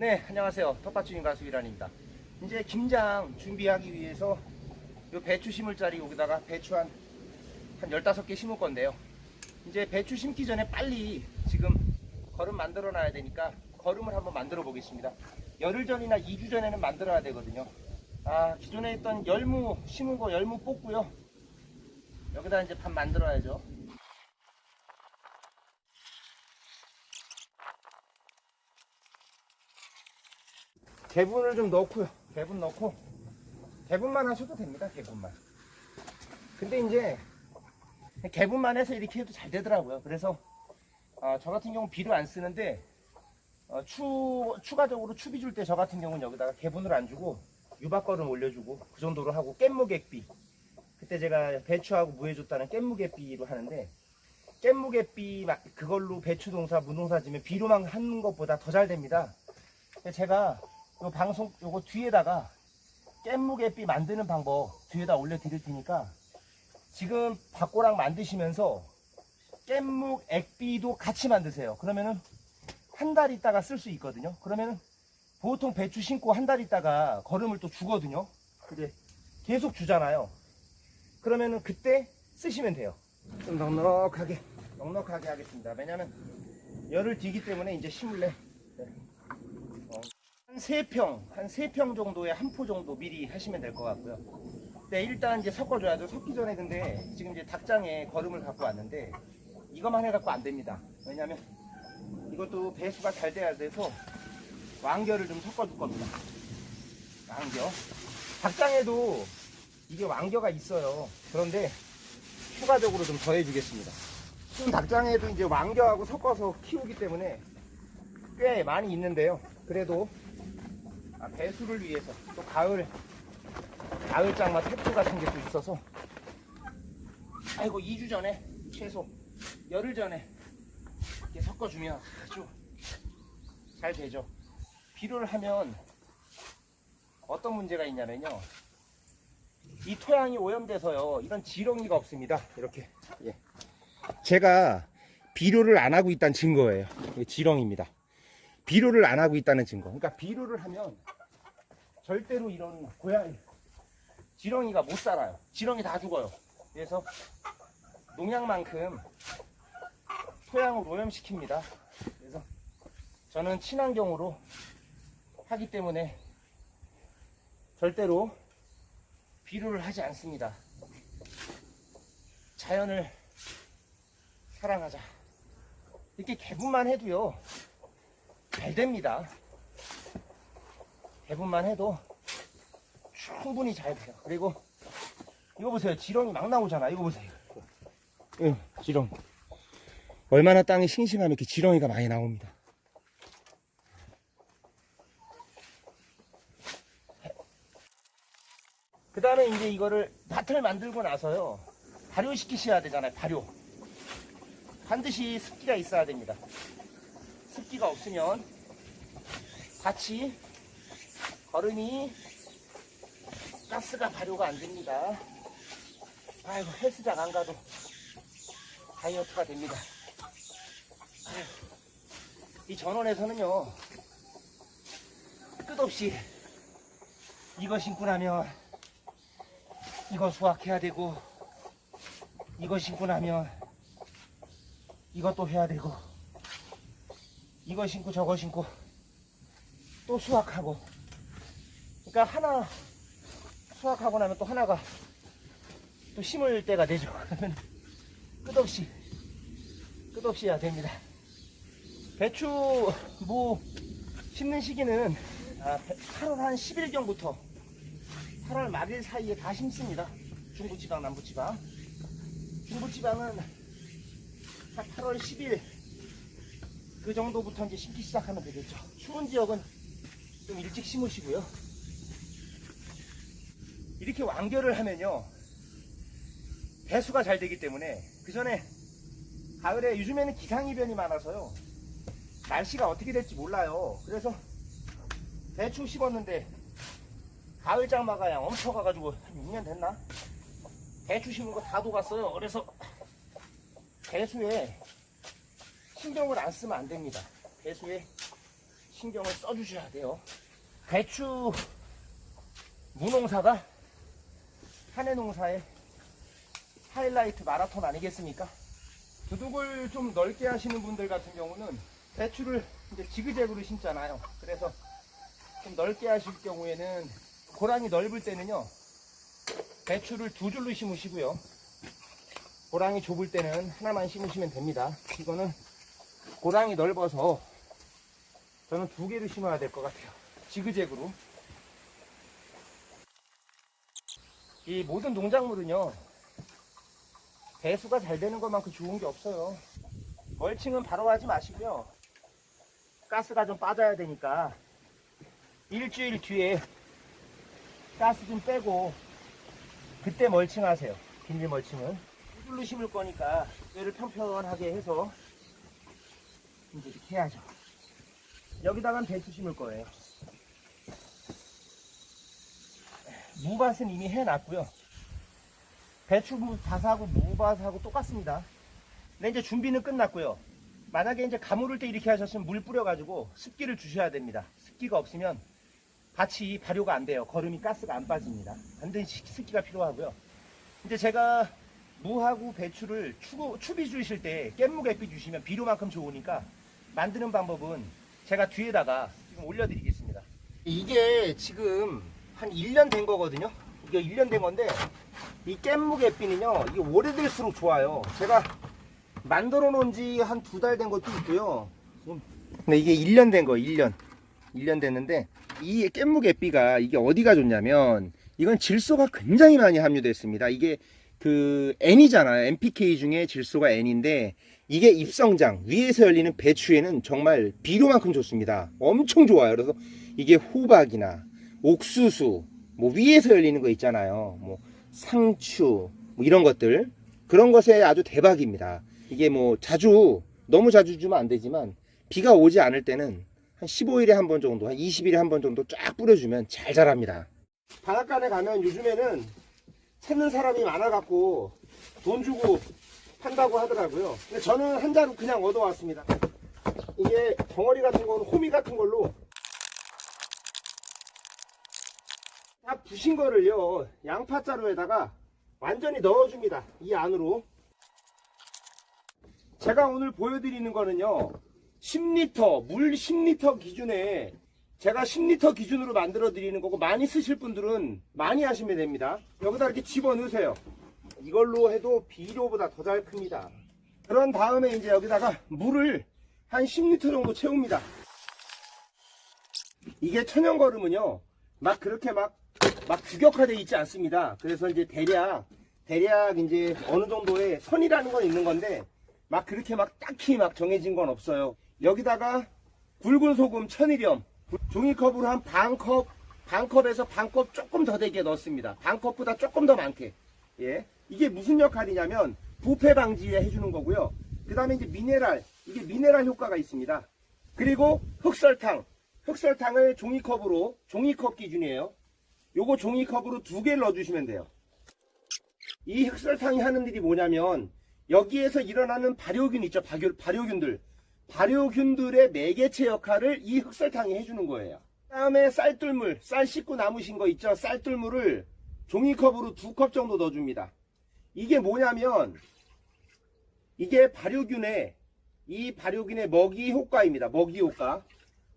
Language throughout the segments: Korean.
네, 안녕하세요. 텃밭주인 가수 이란입니다. 이제 김장 준비하기 위해서 요 배추 심을 자리 여기다가 배추 한 15개 심을 건데요. 이제 배추 심기 전에 빨리 지금 거름 만들어 놔야 되니까 거름을 한번 만들어 보겠습니다. 열흘 전이나 2주 전에는 만들어야 되거든요. 기존에 있던 열무 심은 거 열무 뽑고요. 여기다 이제 밥 만들어야죠. 개분을 좀 넣고요. 개분 넣고 개분만 하셔도 됩니다. 개분만. 근데 이제 개분만 해서 이렇게 해도 잘 되더라고요. 그래서 저 같은 경우는 비료 안 쓰는데 추가적으로 추비 줄 때 저 같은 경우는 여기다가 개분을 안 주고 유박거름 올려주고 그 정도로 하고 깻무갯비, 그때 제가 배추하고 무해 줬다는 깻무갯비로 하는데, 깻무갯비 그걸로 배추 동사 무농사 지면 비료만 하는 것보다 더 잘 됩니다. 제가 요 방송 요거 뒤에다가 깻무갯비 만드는 방법 뒤에다 올려 드릴 테니까 지금 밭고랑 만드시면서 깻묵액비도 같이 만드세요. 그러면은 한 달 있다가 쓸 수 있거든요. 그러면은 보통 배추 심고 한 달 있다가 거름을 또 주거든요. 근데 계속 주잖아요. 그러면은 그때 쓰시면 돼요. 좀 넉넉하게 하겠습니다. 왜냐면 열을 뒤기 때문에 이제 심을래. 한 3평 정도에 한 포 정도 미리 하시면 될 것 같고요. 네, 일단 이제 섞어줘야죠. 섞기 전에 근데 지금 이제 닭장에 거름을 갖고 왔는데 이것만 해갖고 안 됩니다. 왜냐면 이것도 배수가 잘 돼야 돼서 왕겨를 좀 섞어줄 겁니다. 왕겨. 닭장에도 이게 왕겨가 있어요. 그런데 추가적으로 좀 더해주겠습니다. 지금 닭장에도 이제 왕겨하고 섞어서 키우기 때문에 꽤 많이 있는데요. 그래도 배수를 위해서 또 가을장마 태풍 같은 게 또 있어서 2주 전에 최소 열흘 전에 이렇게 섞어주면 아주 잘 되죠. 비료를 하면 어떤 문제가 있냐면요, 이 토양이 오염돼서요 이런 지렁이가 없습니다. 이렇게 제가 비료를 안 하고 있다는 증거예요. 이게 지렁이입니다. 비료를 안 하고 있다는 증거. 그러니까 비료를 하면 절대로 이런 고양이 지렁이가 못 살아요. 지렁이 다 죽어요. 그래서 농약만큼 토양을 오염시킵니다. 그래서 저는 친환경으로 하기 때문에 절대로 비료를 하지 않습니다. 자연을 사랑하자. 이렇게 개분만 해도요 잘 됩니다. 개분만 해도 충분히 잘 돼요. 그리고 이거 보세요. 지렁이 막 나오잖아. 이거 보세요. 지렁이. 얼마나 땅이 싱싱하면 이렇게 지렁이가 많이 나옵니다. 그 다음에 이제 이거를 밭을 만들고 나서요 발효시키셔야 되잖아요. 발효. 반드시 습기가 있어야 됩니다. 습기가 없으면 밭이 거름이 가스가 발효가 안 됩니다. 헬스장 안 가도 다이어트가 됩니다. 이 전원에서는요 끝없이 이거 심고 나면 이거 수확해야 되고, 이거 심고 나면 이것도 해야 되고, 이거 심고 저거 심고 또 수확하고, 그러니까 하나 수확하고 나면 또 하나가 또 심을 때가 되죠. 그러면 끝없이 해야 됩니다. 배추 무 심는 시기는 8월 한 10일경부터 8월 말일 사이에 다 심습니다. 중부지방, 남부지방. 중부지방은 한 8월 10일 그 정도부터 이제 심기 시작하면 되겠죠. 추운 지역은 좀 일찍 심으시고요. 이렇게 완결을 하면요 배수가 잘 되기 때문에, 그 전에 가을에 요즘에는 기상이변이 많아서요 날씨가 어떻게 될지 몰라요. 그래서 배추 심었는데 가을 장마가 양 엄청 가가지고 한 6년 됐나? 배추 심은 거 다 녹았어요. 그래서 배수에 신경을 안 쓰면 안 됩니다. 배수에 신경을 써주셔야 돼요. 배추 무농사가 한해 농사의 하이라이트 마라톤 아니겠습니까? 두둑을 좀 넓게 하시는 분들 같은 경우는 배추를 이제 지그재그로 심잖아요. 그래서 좀 넓게 하실 경우에는 고랑이 넓을 때는요, 배추를 두 줄로 심으시고요. 고랑이 좁을 때는 하나만 심으시면 됩니다. 이거는 고랑이 넓어서 저는 두 개를 심어야 될 것 같아요. 지그재그로. 이 모든 농작물은요, 배수가 잘 되는 것만큼 좋은 게 없어요. 멀칭은 바로 하지 마시고요. 가스가 좀 빠져야 되니까 일주일 뒤에 가스 좀 빼고 그때 멀칭 하세요. 비닐 멀칭은. 두 줄로 심을 거니까 뼈를 평평하게 해서 이제 이렇게 해야죠. 여기다가 배추 심을 거예요. 무밭은 이미 해놨고요. 배추밭하고 무밭하고 똑같습니다. 근데 이제 준비는 끝났고요. 만약에 이제 가물을 때 이렇게 하셨으면 물 뿌려가지고 습기를 주셔야 됩니다. 습기가 없으면 밭이 발효가 안 돼요. 거름이 가스가 안 빠집니다. 반드시 습기가 필요하고요. 이제 제가 무하고 배추를 추비 주실 때 깻묵 햇빛 주시면 비료만큼 좋으니까 만드는 방법은 제가 뒤에다가 지금 올려드리겠습니다. 이게 지금 한 1년 된 거거든요. 이게 1년 된 건데 이 깻묵 햇빛은요, 이게 오래될수록 좋아요. 제가 만들어 놓은 지 한 2달 된 것도 있고요. 근데 이게 1년 된 거예요. 1년 됐는데 이 깻묵 햇빛가 이게 어디가 좋냐면 이건 질소가 굉장히 많이 함유됐습니다. 이게 그 N이잖아요. NPK 중에 질소가 N인데 이게 잎성장 위에서 열리는 배추에는 정말 비료만큼 좋습니다. 엄청 좋아요. 그래서 이게 호박이나 옥수수 뭐 위에서 열리는 거 있잖아요. 뭐 상추 뭐 이런 것들, 그런 것에 아주 대박입니다. 이게 뭐 너무 자주 주면 안 되지만 비가 오지 않을 때는 한 15일에 한 번 정도, 한 20일에 한 번 정도 쫙 뿌려주면 잘 자랍니다. 바닷가에 가면 요즘에는 찾는 사람이 많아갖고 돈 주고 판다고 하더라고요. 근데 저는 한 자루 그냥 얻어왔습니다. 이게 덩어리 같은 건 호미 같은 걸로 다 부신 거를요, 양파자루에다가 완전히 넣어줍니다. 이 안으로. 제가 오늘 보여드리는 거는요, 10리터, 물 10리터 기준에 제가 10리터 기준으로 만들어 드리는 거고, 많이 쓰실 분들은 많이 하시면 됩니다. 여기다 이렇게 집어 넣으세요. 이걸로 해도 비료보다 더 잘 큽니다. 그런 다음에 이제 여기다가 물을 한 10리터 정도 채웁니다. 이게 천연거름은요, 막 그렇게 막 규격화되어 있지 않습니다. 그래서 이제 대략 이제 어느 정도의 선이라는 건 있는 건데, 막 그렇게 막 딱히 막 정해진 건 없어요. 여기다가 굵은 소금 1000g, 종이컵으로 한 반컵에서 반컵 조금 더 되게 넣습니다. 반컵보다 조금 더 많게. 예. 이게 무슨 역할이냐면 부패 방지에 해주는 거고요. 그 다음에 이제 이게 미네랄 효과가 있습니다. 그리고 흑설탕을 종이컵 기준이에요. 요거 종이컵으로 2개를 넣어주시면 돼요. 이 흑설탕이 하는 일이 뭐냐면 여기에서 일어나는 발효균 있죠. 발효균들의 매개체 역할을 이 흑설탕이 해주는 거예요. 그 다음에 쌀 씻고 남으신 거 있죠. 쌀뜨물을 종이컵으로 2컵 정도 넣어줍니다. 이게 뭐냐면 이게 발효균의 먹이 효과입니다. 먹이 효과.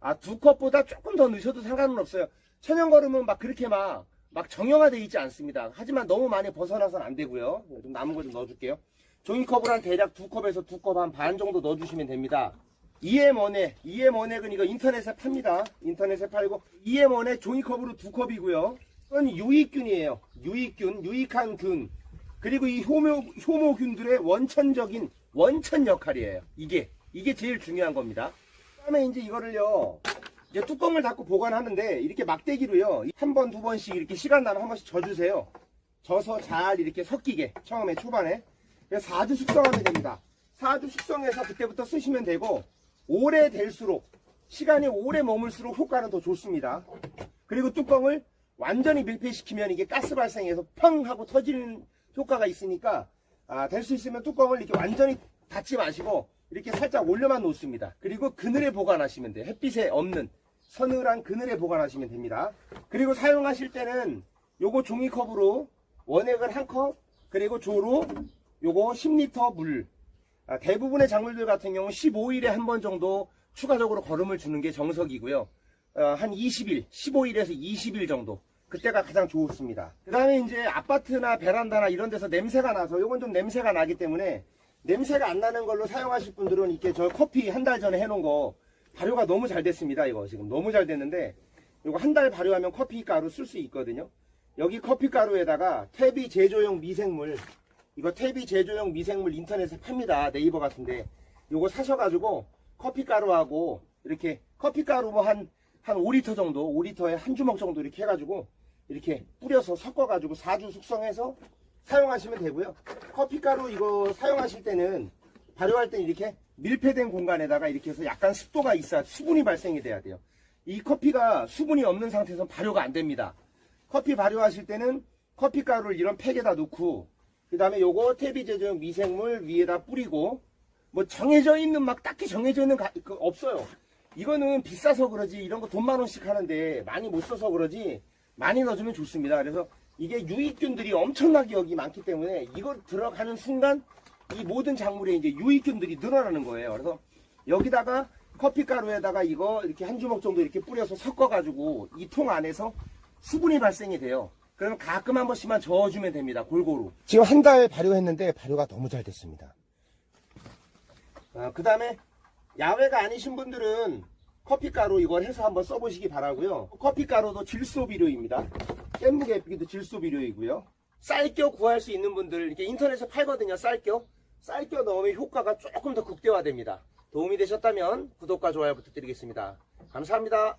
2컵보다 조금 더 넣으셔도 상관은 없어요. 천연거름은 막 그렇게 막 정형화되어 있지 않습니다. 하지만 너무 많이 벗어나서는 안 되고요. 좀 남은 거 좀 넣어줄게요. 종이컵을 한 대략 2컵에서 2컵 한 반 정도 넣어주시면 됩니다. 이에머넥은 이거 인터넷에 팝니다. 인터넷에 팔고, 이에머넥 종이컵으로 2컵이고요. 이건 유익균이에요. 유익한 균. 그리고 이 효모균들의 원천 역할이에요. 이게 제일 중요한 겁니다. 그 다음에 이제 이거를요, 이제 뚜껑을 닫고 보관하는데, 이렇게 막대기로요, 한 번, 2번씩 이렇게 시간 나면 한 번씩 져주세요. 져서 잘 이렇게 섞이게, 처음에 초반에. 4주 숙성하면 됩니다. 4주 숙성해서 그때부터 쓰시면 되고, 시간이 오래 머물수록 효과는 더 좋습니다. 그리고 뚜껑을 완전히 밀폐시키면 이게 가스 발생해서 펑 하고 터지는 효과가 있으니까, 될 수 있으면 뚜껑을 이렇게 완전히 닫지 마시고 이렇게 살짝 올려만 놓습니다. 그리고 그늘에 보관하시면 돼요. 햇빛에 없는 서늘한 그늘에 보관하시면 됩니다. 그리고 사용하실 때는 요거 종이컵으로 원액을 1컵, 그리고 조로 요거 10리터 물. 대부분의 작물들 같은 경우 15일에 한 번 정도 추가적으로 거름을 주는 게 정석이고요. 한 20일, 15일에서 20일 정도. 그때가 가장 좋습니다. 그 다음에 이제 아파트나 베란다나 이런 데서 냄새가 나서, 요건 좀 냄새가 나기 때문에 냄새가 안 나는 걸로 사용하실 분들은 이렇게 저 커피 한 달 전에 해놓은 거 발효가 너무 잘 됐습니다. 이거 지금 너무 잘 됐는데, 요거 한 달 발효하면 커피 가루 쓸 수 있거든요. 여기 커피 가루에다가 퇴비 제조용 미생물, 이거 퇴비 제조용 미생물 인터넷에 팝니다. 네이버 같은데. 요거 사셔가지고 커피 가루하고 이렇게 커피 가루 뭐 한 5리터 정도, 5리터에 한 주먹 정도 이렇게 해가지고 이렇게 뿌려서 섞어가지고 4주 숙성해서 사용하시면 되고요. 커피 가루 이거 사용하실 때는 발효할 때 이렇게 밀폐된 공간에다가 이렇게 해서 약간 습도가 있어야 수분이 발생이 돼야 돼요. 이 커피가 수분이 없는 상태에서는 발효가 안 됩니다. 커피 발효하실 때는 커피 가루를 이런 팩에다 넣고, 그 다음에 요거 퇴비 제조용 미생물 위에다 뿌리고, 뭐 정해져 있는 막 딱히 정해져 있는 없어요. 이거는 비싸서 그러지, 이런 거 돈 10,000원씩 하는데 많이 못 써서 그러지 많이 넣어주면 좋습니다. 그래서 이게 유익균들이 엄청나게 여기 많기 때문에 이거 들어가는 순간 이 모든 작물에 이제 유익균들이 늘어나는 거예요. 그래서 여기다가 커피 가루에다가 이거 이렇게 한 주먹 정도 이렇게 뿌려서 섞어가지고 이 통 안에서 수분이 발생이 돼요. 그러면 가끔 한 번씩만 저어주면 됩니다. 골고루. 지금 한 달 발효했는데 발효가 너무 잘 됐습니다. 그 다음에 야외가 아니신 분들은 커피가루 이걸 해서 한번 써보시기 바라고요. 커피가루도 질소비료입니다. 깻무게 예쁘기도 질소비료이고요. 쌀겨 구할 수 있는 분들 이렇게 인터넷에 팔거든요. 쌀겨 넣으면 효과가 조금 더 극대화됩니다. 도움이 되셨다면 구독과 좋아요 부탁드리겠습니다. 감사합니다.